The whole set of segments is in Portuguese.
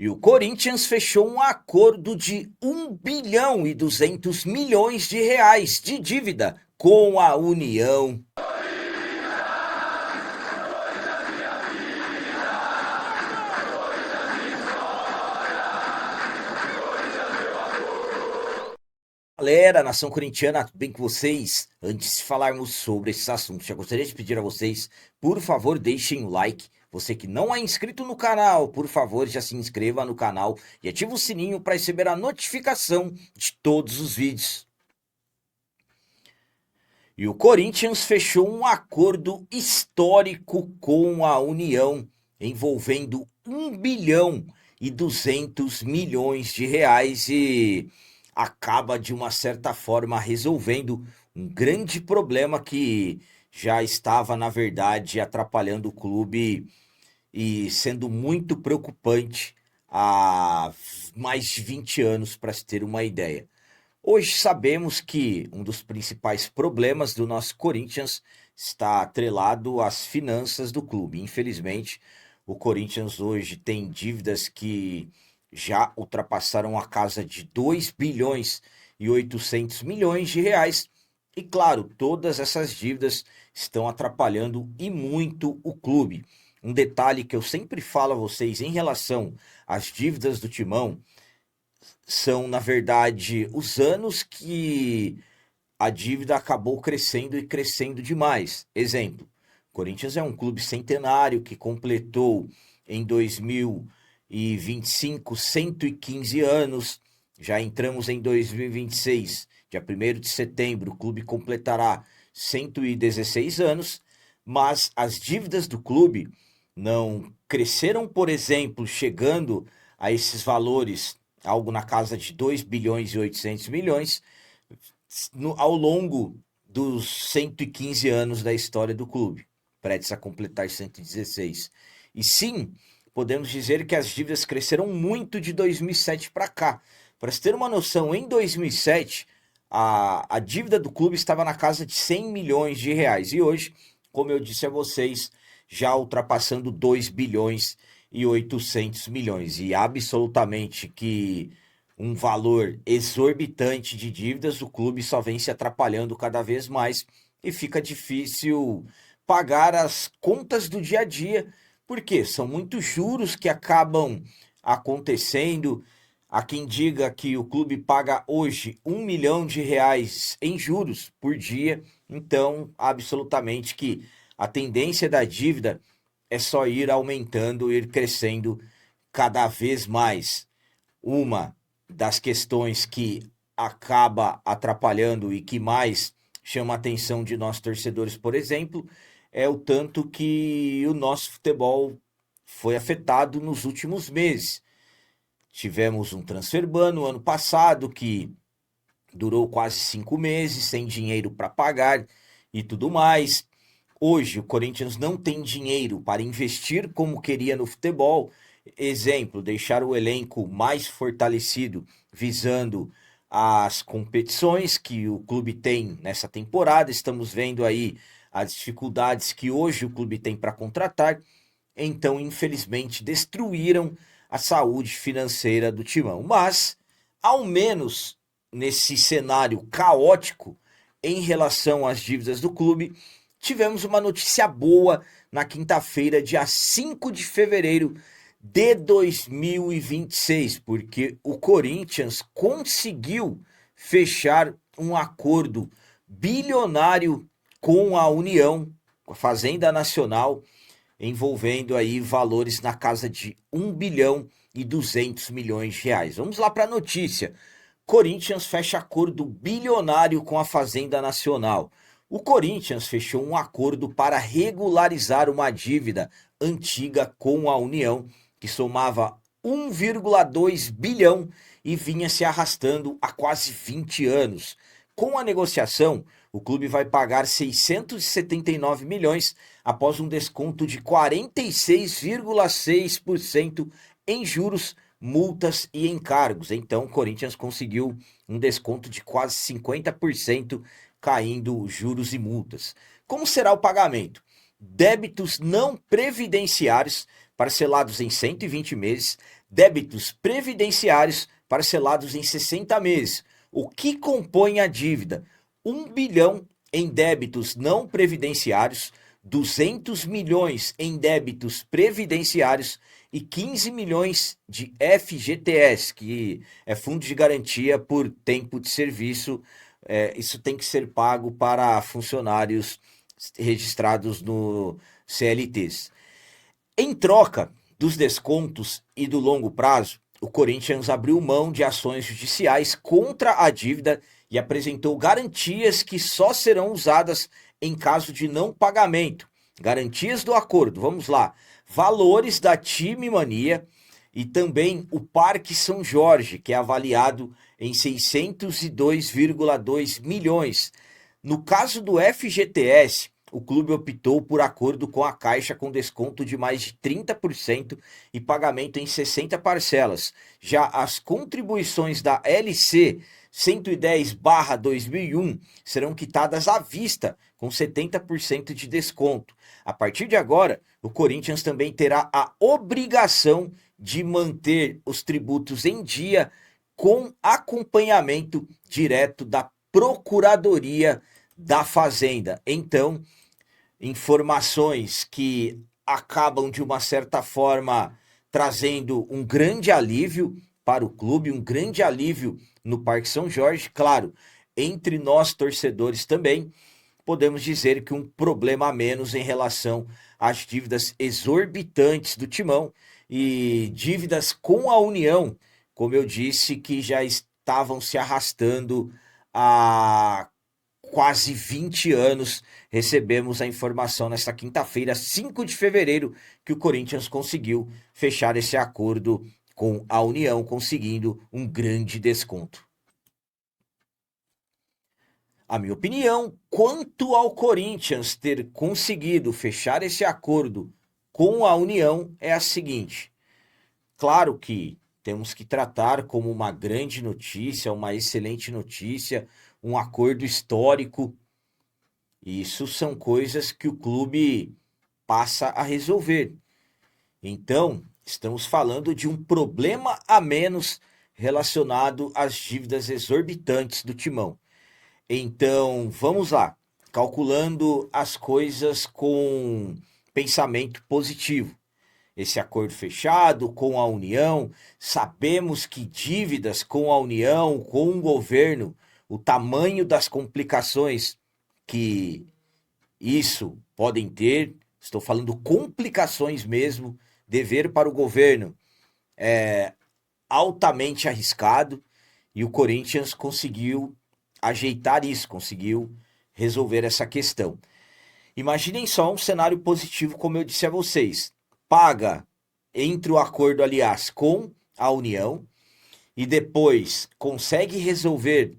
E o Corinthians fechou um acordo de 1 bilhão e 200 milhões de reais de dívida com a União. Galera, nação corintiana, tudo bem com vocês? Antes de falarmos sobre esses assuntos, já gostaria de pedir a vocês, por favor, deixem o like. Você que não é inscrito no canal, por favor, já se inscreva no canal e ative o sininho para receber a notificação de todos os vídeos. E o Corinthians fechou um acordo histórico com a União, envolvendo 1 bilhão e 200 milhões de reais e acaba, de uma certa forma, resolvendo um grande problema que já estava, na verdade, atrapalhando o clube e sendo muito preocupante há mais de 20 anos, para se ter uma ideia. Hoje sabemos que um dos principais problemas do nosso Corinthians está atrelado às finanças do clube. Infelizmente, o Corinthians hoje tem dívidas que já ultrapassaram a casa de 2 bilhões e 800 milhões de reais. E claro, todas essas dívidas estão atrapalhando e muito o clube. Um detalhe que eu sempre falo a vocês em relação às dívidas do Timão são, na verdade, os anos que a dívida acabou crescendo e crescendo demais. Exemplo, Corinthians é um clube centenário que completou em 2025 115 anos. Já entramos em 2026, dia 1º de setembro, o clube completará 116 anos, mas as dívidas do clube não cresceram, por exemplo, chegando a esses valores, algo na casa de 2 bilhões e 800 milhões, ao longo dos 115 anos da história do clube, prestes a completar 116. E sim, podemos dizer que as dívidas cresceram muito de 2007 para cá. Para se ter uma noção, em 2007, a dívida do clube estava na casa de 100 milhões de reais. E hoje, como eu disse a vocês, já ultrapassando 2 bilhões e 800 milhões. E absolutamente que um valor exorbitante de dívidas, o clube só vem se atrapalhando cada vez mais e fica difícil pagar as contas do dia a dia, porque são muitos juros que acabam acontecendo. Há quem diga que o clube paga hoje 1 milhão de reais em juros por dia, então absolutamente que a tendência da dívida é só ir aumentando, ir crescendo cada vez mais. Uma das questões que acaba atrapalhando e que mais chama a atenção de nós torcedores, por exemplo, é o tanto que o nosso futebol foi afetado nos últimos meses. Tivemos um transfer ban no ano passado que durou quase 5 meses, sem dinheiro para pagar e tudo mais. Hoje o Corinthians não tem dinheiro para investir como queria no futebol. Exemplo, deixar o elenco mais fortalecido visando as competições que o clube tem nessa temporada. Estamos vendo aí as dificuldades que hoje o clube tem para contratar. Então, infelizmente, destruíram a saúde financeira do Timão. Mas, ao menos nesse cenário caótico em relação às dívidas do clube, tivemos uma notícia boa na quinta-feira, dia 5 de fevereiro de 2026, porque o Corinthians conseguiu fechar um acordo bilionário com a União, com a Fazenda Nacional, envolvendo aí valores na casa de 1 bilhão e 200 milhões de reais. Vamos lá para a notícia. Corinthians fecha acordo bilionário com a Fazenda Nacional. O Corinthians fechou um acordo para regularizar uma dívida antiga com a União, que somava 1,2 bilhão e vinha se arrastando há quase 20 anos. Com a negociação, o clube vai pagar 679 milhões após um desconto de 46,6% em juros, multas e encargos. Então, o Corinthians conseguiu um desconto de quase 50%, caindo juros e multas. Como será o pagamento? Débitos não previdenciários parcelados em 120 meses débitos previdenciários parcelados em 60 meses. O que compõe a dívida? 1 bilhão em débitos não previdenciários, 200 milhões em débitos previdenciários e 15 milhões de FGTS, que é Fundo de Garantia por Tempo de Serviço. Isso tem que ser pago para funcionários registrados no CLTs. Em troca dos descontos e do longo prazo, o Corinthians abriu mão de ações judiciais contra a dívida e apresentou garantias que só serão usadas em caso de não pagamento. Garantias do acordo, vamos lá. Valores da Time Mania e também o Parque São Jorge, que é avaliado em 602,2 milhões. No caso do FGTS, o clube optou por acordo com a Caixa com desconto de mais de 30% e pagamento em 60 parcelas. Já as contribuições da LC 110/2001 serão quitadas à vista, com 70% de desconto. A partir de agora, o Corinthians também terá a obrigação de manter os tributos em dia com acompanhamento direto da Procuradoria da Fazenda. Então, informações que acabam de uma certa forma trazendo um grande alívio para o clube, um grande alívio no Parque São Jorge, claro, entre nós torcedores também, podemos dizer que um problema a menos em relação às dívidas exorbitantes do Timão e dívidas com a União, como eu disse, que já estavam se arrastando há quase 20 anos. Recebemos a informação nesta quinta-feira, 5 de fevereiro, que o Corinthians conseguiu fechar esse acordo com a União, conseguindo um grande desconto. A minha opinião, quanto ao Corinthians ter conseguido fechar esse acordo com a União, é a seguinte. Claro que temos que tratar como uma grande notícia, uma excelente notícia, um acordo histórico. Isso são coisas que o clube passa a resolver. Então, estamos falando de um problema a menos relacionado às dívidas exorbitantes do Timão. Então, vamos lá, calculando as coisas com pensamento positivo. Esse acordo fechado com a União, sabemos que dívidas com a União, com o governo, o tamanho das complicações que isso podem ter, estou falando complicações mesmo, dever para o governo é altamente arriscado e o Corinthians conseguiu ajeitar isso, conseguiu resolver essa questão. Imaginem só um cenário positivo, como eu disse a vocês. Paga, entre o acordo, aliás, com a União e depois consegue resolver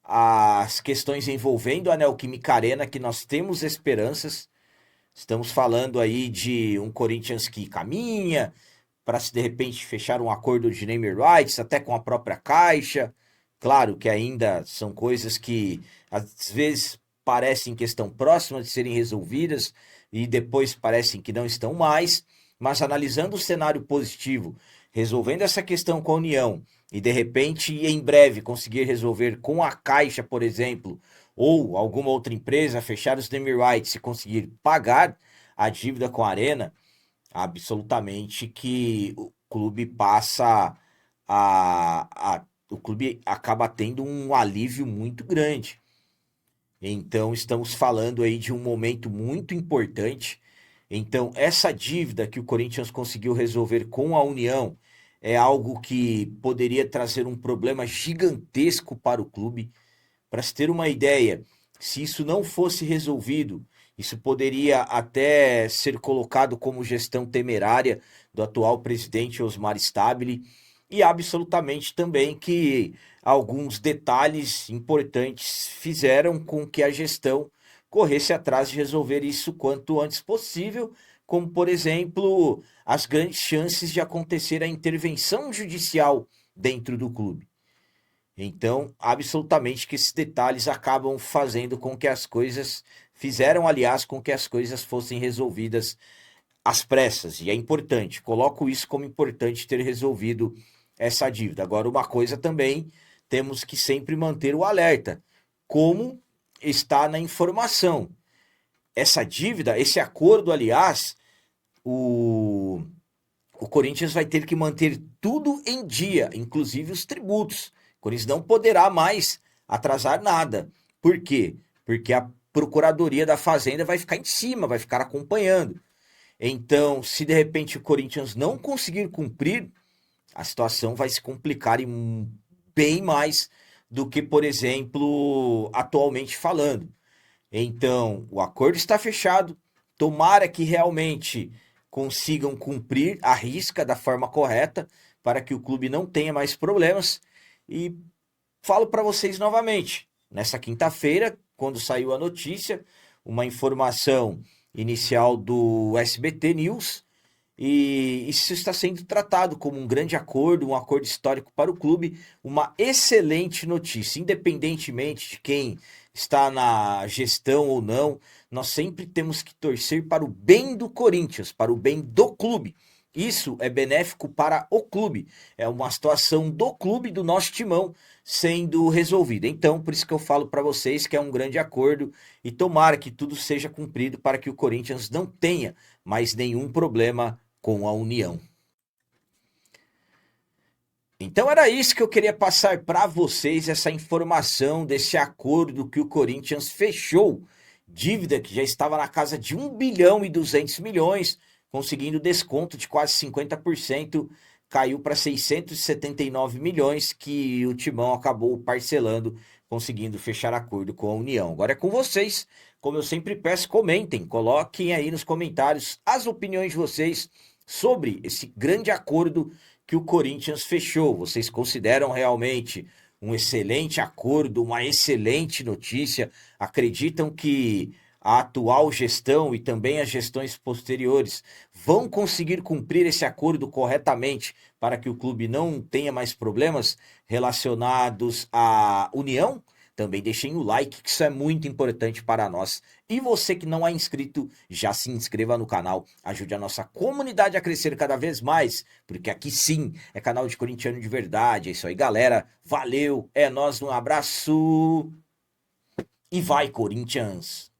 as questões envolvendo a Neoquímica Arena, que nós temos esperanças. Estamos falando aí de um Corinthians que caminha para, se de repente, fechar um acordo de naming rights, até com a própria Caixa. Claro que ainda são coisas que, às vezes, parecem que estão próximas de serem resolvidas e depois parecem que não estão mais. Mas analisando o cenário positivo, resolvendo essa questão com a União e, de repente, em breve, conseguir resolver com a Caixa, por exemplo, ou alguma outra empresa, fechar os naming rights e conseguir pagar a dívida com a Arena, absolutamente que o clube passa o clube acaba tendo um alívio muito grande. Então, estamos falando aí de um momento muito importante. Então, essa dívida que o Corinthians conseguiu resolver com a União é algo que poderia trazer um problema gigantesco para o clube. Para se ter uma ideia, se isso não fosse resolvido, isso poderia até ser colocado como gestão temerária do atual presidente Osmar Stabile, e absolutamente também que alguns detalhes importantes fizeram com que a gestão corresse atrás de resolver isso quanto antes possível, como, por exemplo, as grandes chances de acontecer a intervenção judicial dentro do clube. Então, absolutamente que esses detalhes acabam fazendo com que as coisas, fizeram, aliás, com que as coisas fossem resolvidas às pressas, e é importante, coloco isso como importante ter resolvido essa dívida. Agora, uma coisa também, temos que sempre manter o alerta, como está na informação. Essa dívida, esse acordo, aliás, o, o Corinthians vai ter que manter tudo em dia, inclusive os tributos. O Corinthians não poderá mais atrasar nada. Por quê? Porque a Procuradoria da Fazenda vai ficar em cima, vai ficar acompanhando. Então, se de repente o Corinthians não conseguir cumprir, a situação vai se complicar bem mais do que, por exemplo, atualmente falando. Então, o acordo está fechado. Tomara que realmente consigam cumprir a risca da forma correta para que o clube não tenha mais problemas. E falo para vocês novamente, nessa quinta-feira, quando saiu a notícia, uma informação inicial do SBT News, e isso está sendo tratado como um grande acordo, um acordo histórico para o clube, uma excelente notícia, independentemente de quem está na gestão ou não, nós sempre temos que torcer para o bem do Corinthians, para o bem do clube. Isso é benéfico para o clube, é uma situação do clube, do nosso timão, sendo resolvida. Então, por isso que eu falo para vocês que é um grande acordo e tomara que tudo seja cumprido para que o Corinthians não tenha mais nenhum problema com a União. Então era isso que eu queria passar para vocês, essa informação desse acordo que o Corinthians fechou. Dívida que já estava na casa de 1 bilhão e 200 milhões, conseguindo desconto de quase 50%, caiu para 679 milhões que o Timão acabou parcelando, conseguindo fechar acordo com a União. Agora é com vocês, como eu sempre peço, comentem, coloquem aí nos comentários as opiniões de vocês sobre esse grande acordo que o Corinthians fechou. Vocês consideram realmente um excelente acordo, uma excelente notícia? Acreditam que a atual gestão e também as gestões posteriores vão conseguir cumprir esse acordo corretamente para que o clube não tenha mais problemas relacionados à União? Também deixem o like, que isso é muito importante para nós. E você que não é inscrito, já se inscreva no canal, ajude a nossa comunidade a crescer cada vez mais, porque aqui sim é canal de corintiano de verdade. É isso aí, galera. Valeu, é nóis, um abraço e vai, Corinthians!